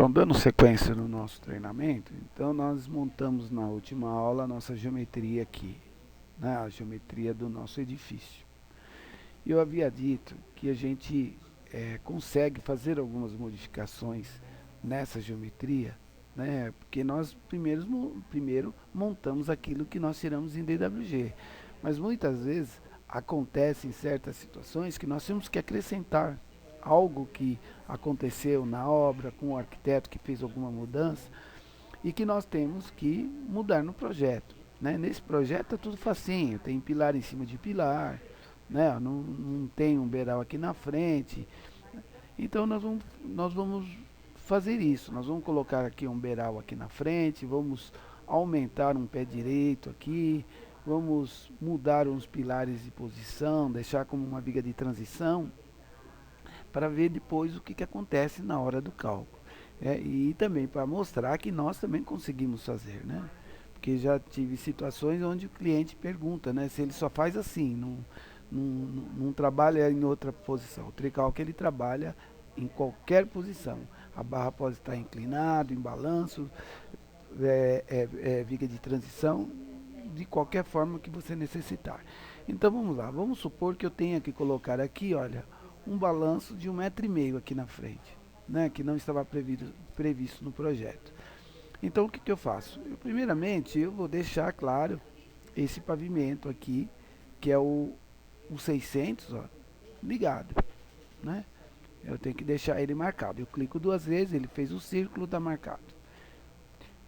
Então, dando sequência no nosso treinamento, então nós montamos na última aula a nossa geometria aqui, né? A geometria do nosso edifício. E eu havia dito que a gente consegue fazer algumas modificações nessa geometria, né? Porque nós primeiro montamos aquilo que nós tiramos em DWG. Mas muitas vezes acontece em certas situações que nós temos que acrescentar algo que aconteceu na obra com o arquiteto que fez alguma mudança e que nós temos que mudar no projeto, né? Nesse projeto é tudo facinho, tem pilar em cima de pilar, né? Não tem um beiral aqui na frente. Então nós vamos fazer isso. Nós vamos colocar aqui um beiral aqui na frente, vamos aumentar um pé direito aqui, vamos mudar uns pilares de posição, deixar como uma viga de transição, para ver depois o que acontece na hora do cálculo. E também para mostrar que nós também conseguimos fazer, né? Porque já tive situações onde o cliente pergunta, né, se ele só faz assim, não trabalha em outra posição. O tricalque ele trabalha em qualquer posição. A barra pode estar inclinada, em balanço, viga de transição, de qualquer forma que você necessitar. Então vamos lá, vamos supor que eu tenha que colocar aqui, olha, um balanço de 1,5 m aqui na frente, né, que não estava previsto no projeto. Então o que eu faço? Primeiramente eu vou deixar claro esse pavimento aqui, que é o 600, ó, ligado, né? Eu tenho que deixar ele marcado. Eu clico duas vezes, ele fez o círculo, está marcado.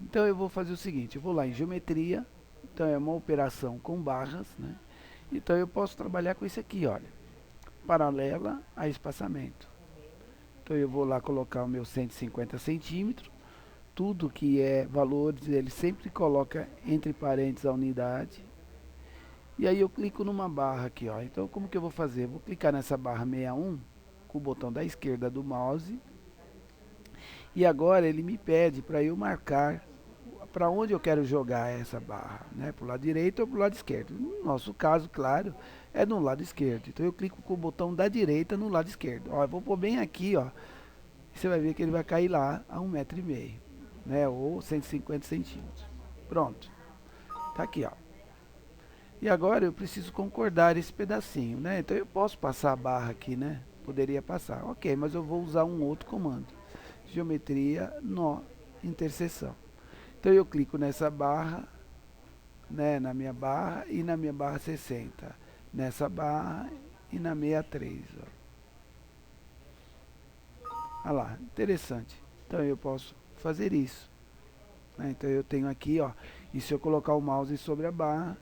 Então eu vou fazer o seguinte, eu vou lá em geometria, então é uma operação com barras, né? Então eu posso trabalhar com isso aqui, olha, paralela a espaçamento. Então eu vou lá colocar o meu 150 centímetros, tudo que é valores, ele sempre coloca entre parênteses a unidade. E aí eu clico numa barra aqui, ó. Então como que eu vou fazer? Eu vou clicar nessa barra 61 com o botão da esquerda do mouse. E agora ele me pede para eu marcar para onde eu quero jogar essa barra, né? Para o lado direito ou para o lado esquerdo. No nosso caso, claro, é no lado esquerdo. Então eu clico com o botão da direita no lado esquerdo. Ó, eu vou pôr bem aqui, ó. Você vai ver que ele vai cair lá a 1,5 m, né? Ou 150 centímetros. Pronto. Tá aqui, ó. E agora eu preciso concordar esse pedacinho, né? Então eu posso passar a barra aqui, né? Poderia passar. Ok, mas eu vou usar um outro comando. Geometria, nó, interseção. Então eu clico nessa barra, né, na minha barra e na minha barra 60. Nessa barra e na 63. Ó. Olha lá, interessante. Então eu posso fazer isso. Né? Então eu tenho aqui, ó, e se eu colocar o mouse sobre a barra,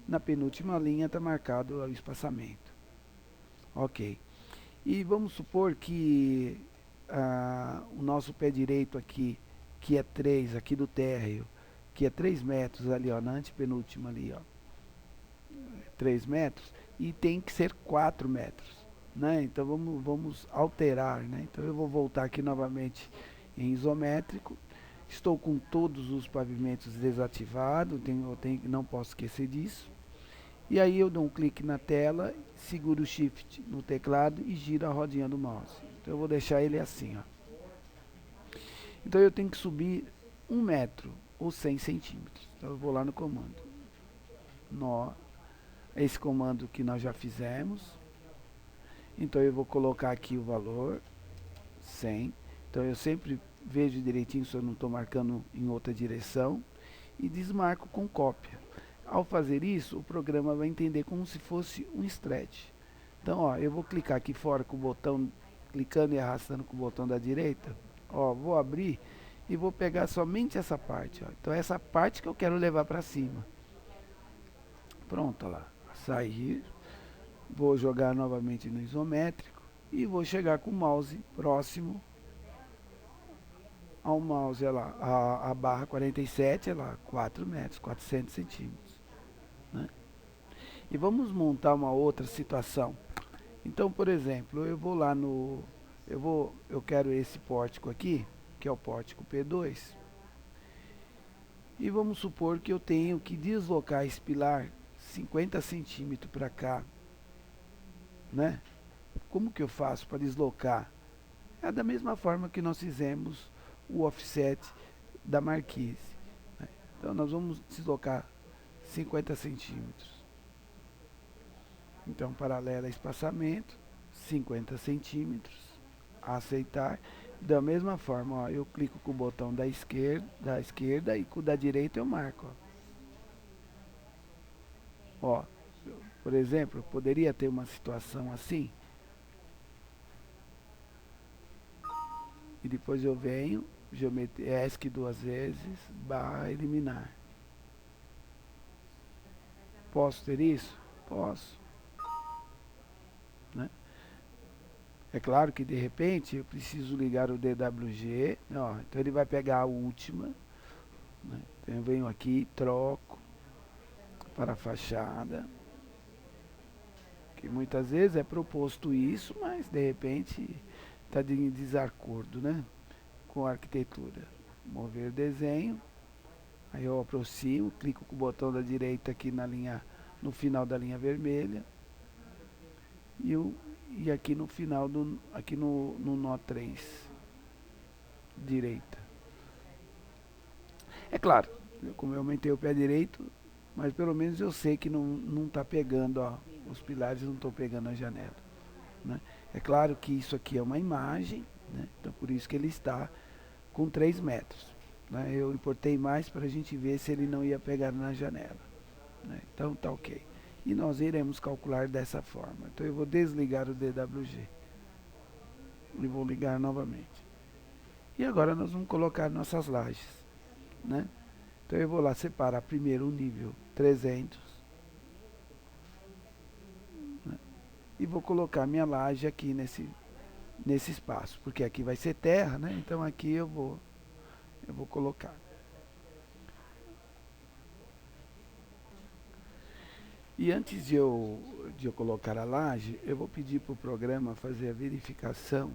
na penúltima linha está marcado o espaçamento. Ok. E vamos supor que o nosso pé direito aqui, que é 3 aqui do térreo, que é 3 metros ali, ó, na antepenúltima ali, ó. 3 metros, e tem que ser 4 metros. Né? Então vamos alterar. Né? Então eu vou voltar aqui novamente em isométrico. Estou com todos os pavimentos desativados, não posso esquecer disso. E aí eu dou um clique na tela, seguro o Shift no teclado e giro a rodinha do mouse. Então eu vou deixar ele assim, ó. Então eu tenho que subir 1 metro ou 100 centímetros. Então eu vou lá no comando. Nó. Esse comando que nós já fizemos. Então eu vou colocar aqui o valor 100. Então eu sempre vejo direitinho se eu não estou marcando em outra direção. E desmarco com cópia. Ao fazer isso, o programa vai entender como se fosse um stretch. Então, ó, eu vou clicar aqui fora com o botão, clicando e arrastando com o botão da direita. Ó, vou abrir e vou pegar somente essa parte. Ó. Então, essa parte que eu quero levar para cima. Pronto, ó lá. Sair. Vou jogar novamente no isométrico e vou chegar com o mouse próximo ao mouse, olha lá, a barra 47, olha lá, 4 metros, 400 centímetros. Né? E vamos montar uma outra situação. Então, por exemplo, eu vou lá no... Eu quero esse pórtico aqui, que é o pórtico P2. E vamos supor que eu tenho que deslocar esse pilar 50 centímetros para cá. Né? Como que eu faço para deslocar? É da mesma forma que nós fizemos o offset da marquise, né? Então nós vamos deslocar 50 centímetros. Então, paralela a espaçamento, 50 centímetros, a aceitar. Da mesma forma, ó, eu clico com o botão da esquerda e com o da direita eu marco. Ó, por exemplo, poderia ter uma situação assim, e depois eu venho, geometria ESC duas vezes, barra eliminar. Posso ter isso? Posso, né? É claro que de repente eu preciso ligar o DWG, ó, então ele vai pegar a última, né? Então eu venho aqui, troco para a fachada, que muitas vezes é proposto isso, mas de repente está em desacordo, né, com a arquitetura. Mover desenho, aí eu aproximo, clico com o botão da direita aqui na linha, no final da linha vermelha, e aqui no final, aqui no nó 3, direita. É claro, como eu aumentei o pé direito, mas pelo menos eu sei que não está pegando, ó, os pilares não estão pegando a janela, né? É claro que isso aqui é uma imagem, né? Então por isso que ele está com 3 metros, né? Eu importei mais para a gente ver se ele não ia pegar na janela, né? Então tá ok. E nós iremos calcular dessa forma. Então eu vou desligar o DWG e vou ligar novamente. E agora nós vamos colocar nossas lajes, né? Então eu vou lá separar primeiro o nível 300, né? E vou colocar minha laje aqui nesse espaço, porque aqui vai ser terra, né? Então aqui eu vou colocar. E antes de eu colocar a laje, eu vou pedir para o programa fazer a verificação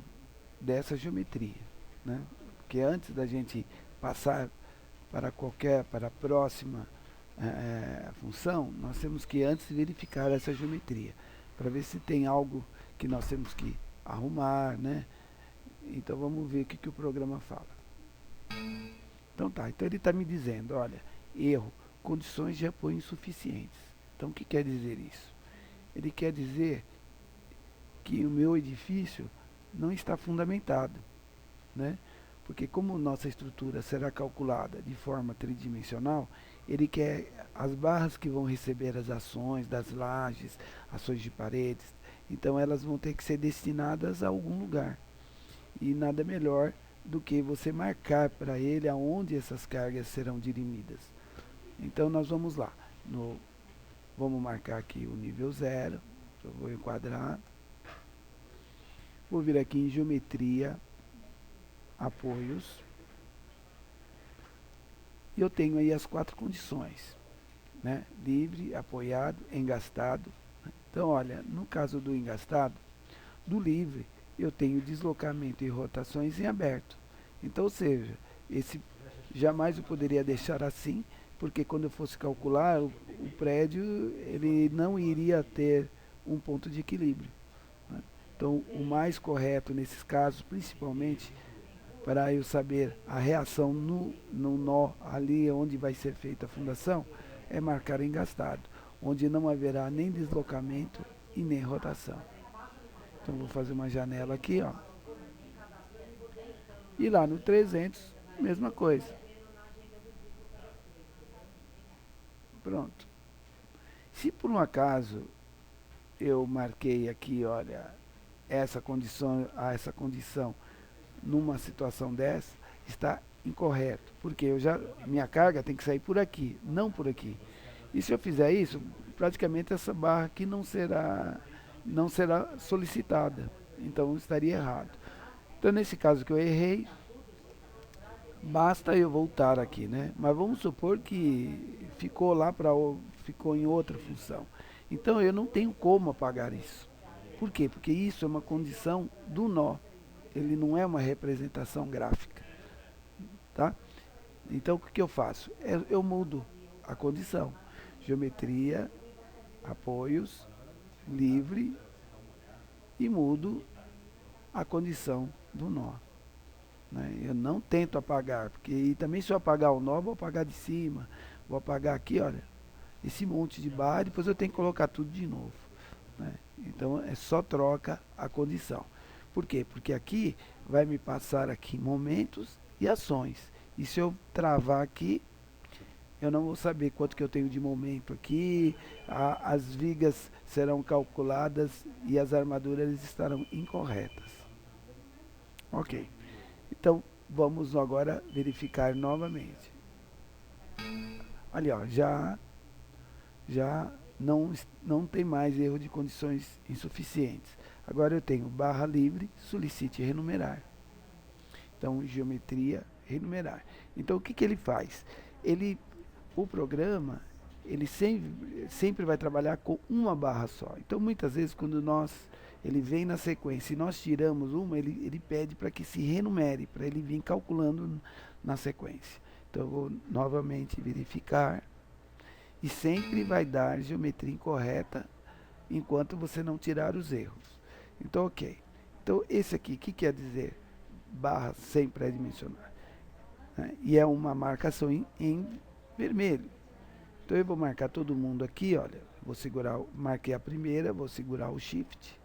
dessa geometria, né? Porque antes da gente passar para a próxima função, nós temos que antes verificar essa geometria, para ver se tem algo que nós temos que arrumar, né? Então vamos ver o que o programa fala. Então tá, então ele está me dizendo, olha, erro, condições de apoio insuficientes. Então o que quer dizer isso? Ele quer dizer que o meu edifício não está fundamentado, né? Porque como nossa estrutura será calculada de forma tridimensional, ele quer as barras que vão receber as ações das lajes, ações de paredes, então elas vão ter que ser destinadas a algum lugar. E nada melhor do que você marcar para ele aonde essas cargas serão dirimidas. Então nós vamos lá, vamos marcar aqui o nível 0, eu vou enquadrar, vou vir aqui em geometria, apoios, e eu tenho aí as 4 condições, né? Livre, apoiado, engastado. Então, olha, no caso do engastado, do livre, eu tenho deslocamento e rotações em aberto. Então, ou seja, esse jamais eu poderia deixar assim, porque quando eu fosse calcular, o prédio ele não iria ter um ponto de equilíbrio, né? Então, o mais correto nesses casos, principalmente, para eu saber a reação no nó ali onde vai ser feita a fundação, é marcar engastado, onde não haverá nem deslocamento e nem rotação. Então vou fazer uma janela aqui, ó. E lá no 300, mesma coisa. Pronto. Se por um acaso eu marquei aqui, olha, essa condição numa situação dessa, está incorreto, porque minha carga tem que sair por aqui, não por aqui. E se eu fizer isso, praticamente essa barra aqui não será solicitada. Então estaria errado. Então nesse caso que eu errei, basta eu voltar aqui, né? Mas vamos supor que ficou em outra função. Então eu não tenho como apagar isso. Por quê? Porque isso é uma condição do nó. Ele não é uma representação gráfica, tá? Então o que eu faço? Eu mudo a condição. Geometria, apoios, livre, e mudo a condição do nó. né? Eu não tento apagar, porque e também se eu apagar o nó, vou apagar de cima, vou apagar aqui, olha, esse monte de barra, depois eu tenho que colocar tudo de novo, né? Então é só troca a condição. Por quê? Porque aqui vai me passar aqui momentos e ações. E se eu travar aqui, eu não vou saber quanto que eu tenho de momento aqui, as vigas serão calculadas e as armaduras estarão incorretas. Ok. Então vamos agora verificar novamente. Ali ó, já não tem mais erro de condições insuficientes. Agora eu tenho barra livre, solicite renumerar. Então, geometria, renumerar. Então, o que, que ele faz? Ele, o programa, ele sempre vai trabalhar com uma barra só. Então, muitas vezes, quando ele vem na sequência e nós tiramos uma, ele pede para que se renumere, para ele vir calculando na sequência. Então, eu vou novamente verificar e sempre vai dar geometria incorreta enquanto você não tirar os erros. Então, ok. Então, esse aqui, o que quer dizer? Barra sem pré-dimensionar, né? E é uma marcação em vermelho. Então, eu vou marcar todo mundo aqui, olha. Vou segurar, marquei a primeira, vou segurar o Shift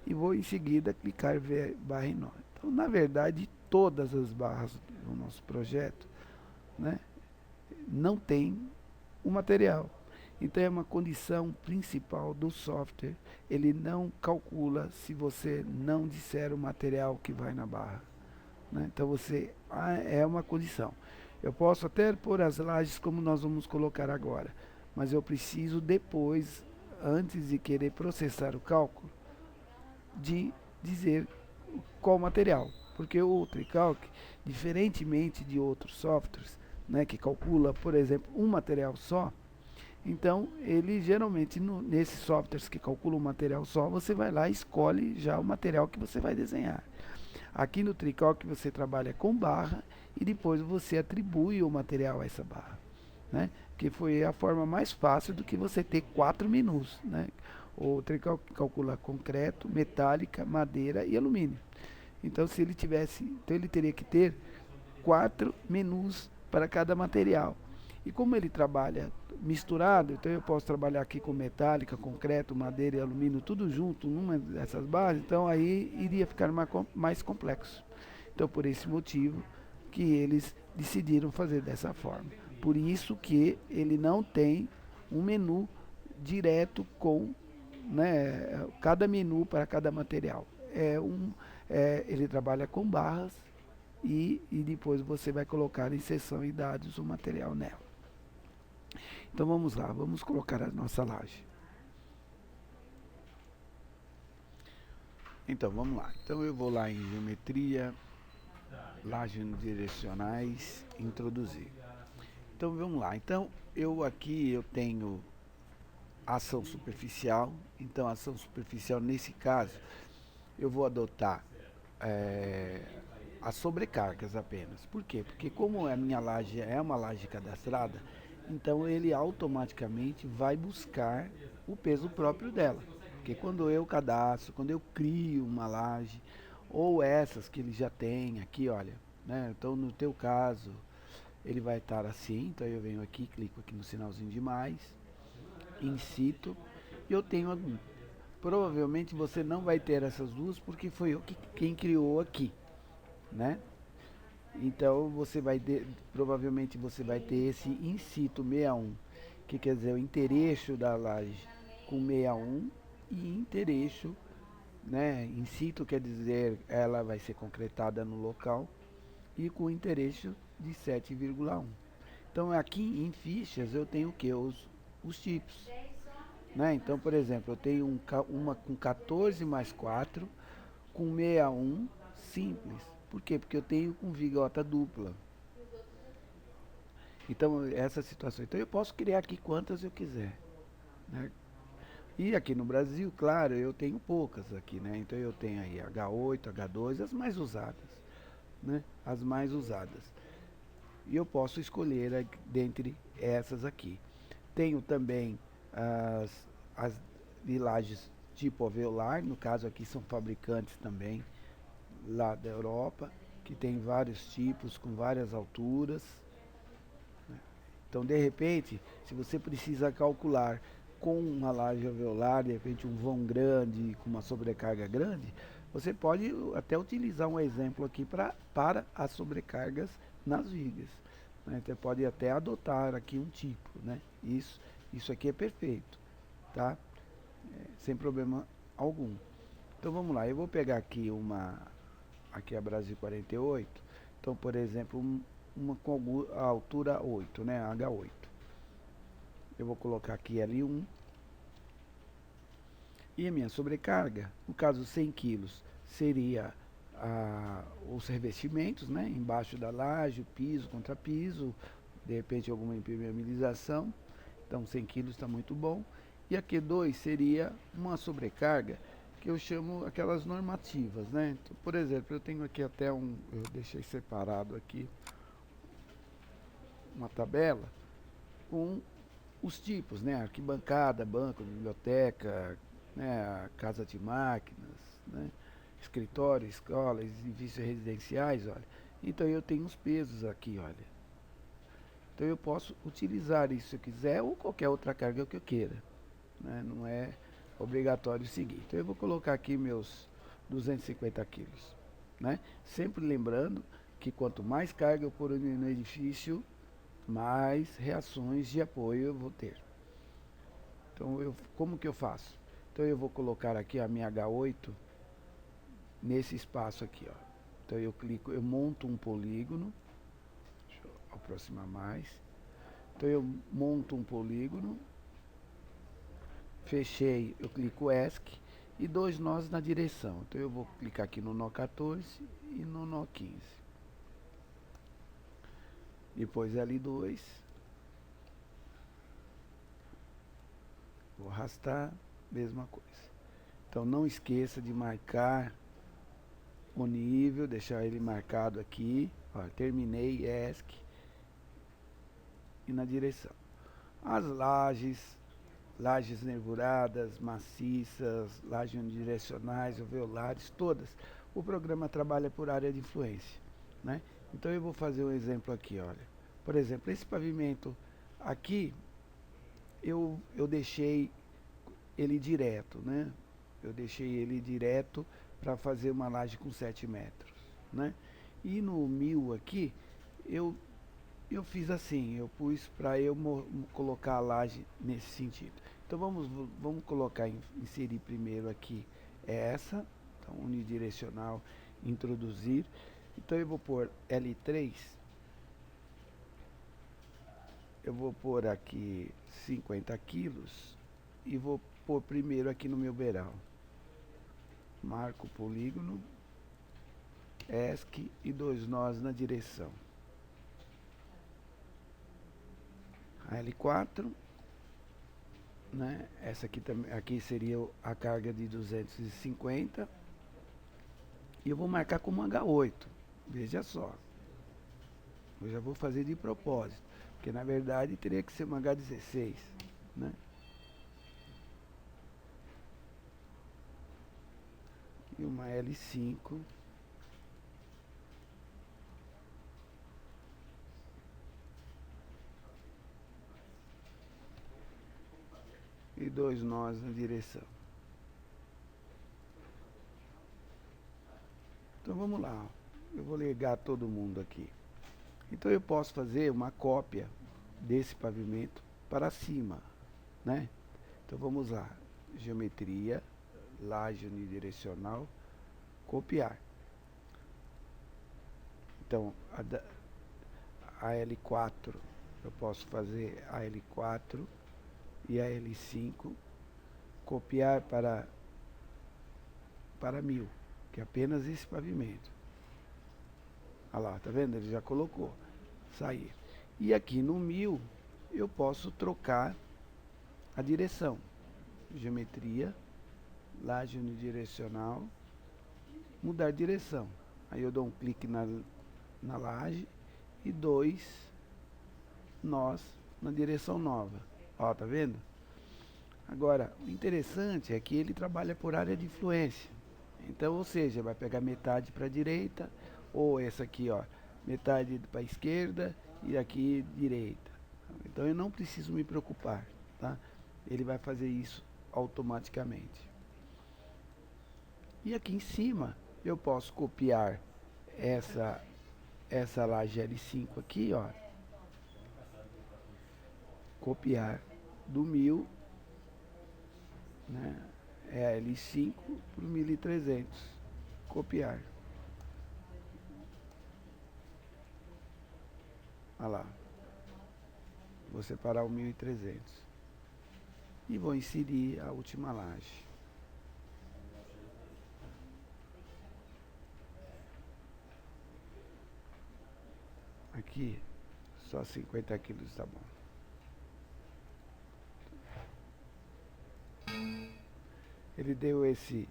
e vou em seguida clicar barra em nó. Então, na verdade, todas as barras do nosso projeto, né, não tem o material. Então é uma condição principal do software. Ele não calcula se você não disser o material que vai na barra, né? Então é uma condição. Eu posso até pôr as lajes como nós vamos colocar agora, mas eu preciso depois, antes de querer processar o cálculo, de dizer qual material. Porque o Tricalc, diferentemente de outros softwares, né, que calcula, por exemplo, um material só, então, ele geralmente, nesses softwares que calculam o material só, você vai lá e escolhe já o material que você vai desenhar. Aqui no Tricalc você trabalha com barra e depois você atribui o material a essa barra, né? Que foi a forma mais fácil do que você ter 4 menus, né? O Tricalc calcula concreto, metálica, madeira e alumínio. Então, se ele tivesse, então ele teria que ter 4 menus para cada material. E como ele trabalha misturado, então eu posso trabalhar aqui com metálica, concreto, madeira e alumínio, tudo junto numa dessas bases, então aí iria ficar mais complexo. Então por esse motivo que eles decidiram fazer dessa forma. Por isso que ele não tem um menu direto com, né, cada menu para cada material. Ele trabalha com barras e depois você vai colocar em seção e dados o material nela. Então vamos lá, vamos colocar a nossa laje. Então vamos lá. Então eu vou lá em geometria, laje direcionais, introduzir. Então vamos lá. Então eu tenho ação superficial. Então ação superficial nesse caso eu vou adotar as sobrecargas apenas. Por quê? Porque como a minha laje é uma laje cadastrada, então ele automaticamente vai buscar o peso próprio dela. Porque quando eu cadastro, quando eu crio uma laje, ou essas que ele já tem aqui, olha, né? Então no teu caso, ele vai estar assim, então eu venho aqui, clico aqui no sinalzinho de mais, incito, e eu tenho algum. Provavelmente você não vai ter essas duas, porque foi eu quem criou aqui, né? Então provavelmente você vai ter esse incito 61, que quer dizer o intereixo da laje com 61 e intereixo, né? Incito quer dizer ela vai ser concretada no local e com intereixo de 7,1. Então aqui em fichas eu tenho o que? Os tipos, né? Então, por exemplo, eu tenho uma com 14 mais 4 com 61 simples. Por quê? Porque eu tenho com vigota dupla. Então, essa situação. Então, eu posso criar aqui quantas eu quiser, né? E aqui no Brasil, claro, eu tenho poucas aqui, né? Então, eu tenho aí H8, H2, as mais usadas, né? As mais usadas. E eu posso escolher dentre essas aqui. Tenho também as vilagens tipo alveolar, no caso aqui são fabricantes também lá da Europa, que tem vários tipos, com várias alturas. Então, de repente, se você precisa calcular com uma laje alveolar, de repente um vão grande, com uma sobrecarga grande, você pode até utilizar um exemplo aqui para as sobrecargas nas vigas. Né? Você pode até adotar aqui um tipo, né? Isso aqui é perfeito, tá? Sem problema algum. Então vamos lá, eu vou pegar aqui aqui a Brasil 48. Então, por exemplo, uma com a altura 8, né? H8. Eu vou colocar aqui L1. E a minha sobrecarga, no caso 100 quilos, seria os revestimentos, né? Embaixo da laje, o piso, contrapiso, de repente alguma impermeabilização. Então 100 quilos está muito bom. E a Q2 seria uma sobrecarga que eu chamo aquelas normativas, né? Então, por exemplo, eu tenho aqui até eu deixei separado aqui uma tabela com os tipos, né? Arquibancada, banco, biblioteca, né? Casa de máquinas, né? Escritório, escola, edifícios residenciais, olha. Então eu tenho os pesos aqui, olha. Então eu posso utilizar isso se eu quiser ou qualquer outra carga que eu queira, né? Não é obrigatório seguir. Então eu vou colocar aqui meus 250 quilos, né? Sempre lembrando que quanto mais carga eu pôr no edifício, mais reações de apoio eu vou ter. Então, como que eu faço? Então, eu vou colocar aqui a minha H8 nesse espaço aqui, ó. Então, eu clico, eu monto um polígono. Deixa eu aproximar mais. Então, eu monto um polígono. Fechei, eu clico ESC e dois nós na direção. Então, eu vou clicar aqui no nó 14 e no nó 15. Depois L2. Vou arrastar, mesma coisa. Então não esqueça de marcar o nível, deixar ele marcado aqui. Ó, terminei ESC e na direção. As lajes nervuradas, maciças, lajes unidirecionais, alveolares, todas. O programa trabalha por área de influência, né? Então eu vou fazer um exemplo aqui, olha. Por exemplo, esse pavimento aqui, eu deixei ele direto, né? Eu deixei ele direto para fazer uma laje com 7 metros, né? E no 1000 aqui, eu fiz assim, eu pus para eu colocar a laje nesse sentido. Então vamos colocar, inserir primeiro aqui essa, então unidirecional, introduzir. Então eu vou pôr L3, eu vou pôr aqui 50 quilos e vou pôr primeiro aqui no meu beiral. Marco o polígono, ESC e dois nós na direção. A L4, né? Essa aqui seria a carga de 250. E eu vou marcar como H8. Veja só. Eu já vou fazer de propósito. Porque na verdade teria que ser uma H16, né? E uma L5. E dois nós na direção. Então vamos lá. Eu vou ligar todo mundo aqui. Então eu posso fazer uma cópia desse pavimento para cima, né? Então vamos lá. Geometria, laje unidirecional, copiar. Então a L4, eu posso fazer a L4 e a L5, copiar para 1000, que é apenas esse pavimento. Olha lá, tá vendo? Ele já colocou. Sair. E aqui no 1000, eu posso trocar a direção. Geometria, laje unidirecional, mudar direção. Aí eu dou um clique na laje e dois nós na direção nova. Ó, tá vendo? Agora, o interessante é que ele trabalha por área de influência. Então, ou seja, vai pegar metade para a direita, ou essa aqui, ó, metade para a esquerda e aqui direita. Então eu não preciso me preocupar, tá? Ele vai fazer isso automaticamente. E aqui em cima eu posso copiar essa laje L5 aqui, ó, copiar do 1000, né? É L5 para o 1300, copiar. Olha lá, vou separar o 1300 e vou inserir a última laje. Aqui, só 50 quilos tá bom. Ele deu esse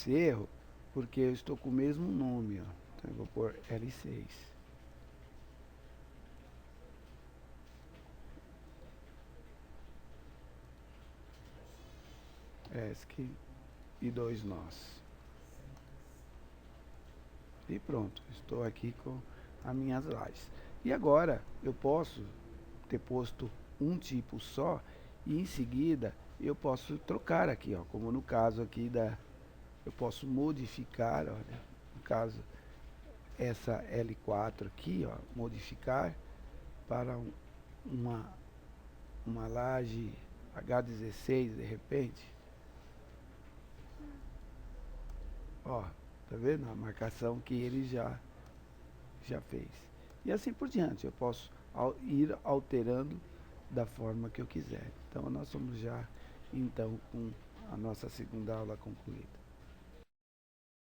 erro porque eu estou com o mesmo nome, ó. Então eu vou pôr L6. ESC e 2 nós. E pronto, estou aqui com as minhas lajes. E agora eu posso ter posto um tipo só e em seguida eu posso trocar aqui, ó, como no caso aqui eu posso modificar, olha, no caso essa L4 aqui, ó, modificar para uma laje H16 de repente. Ó, tá vendo a marcação que ele já fez. E assim por diante, eu posso ir alterando da forma que eu quiser. Então nós somos já então com a nossa segunda aula concluída.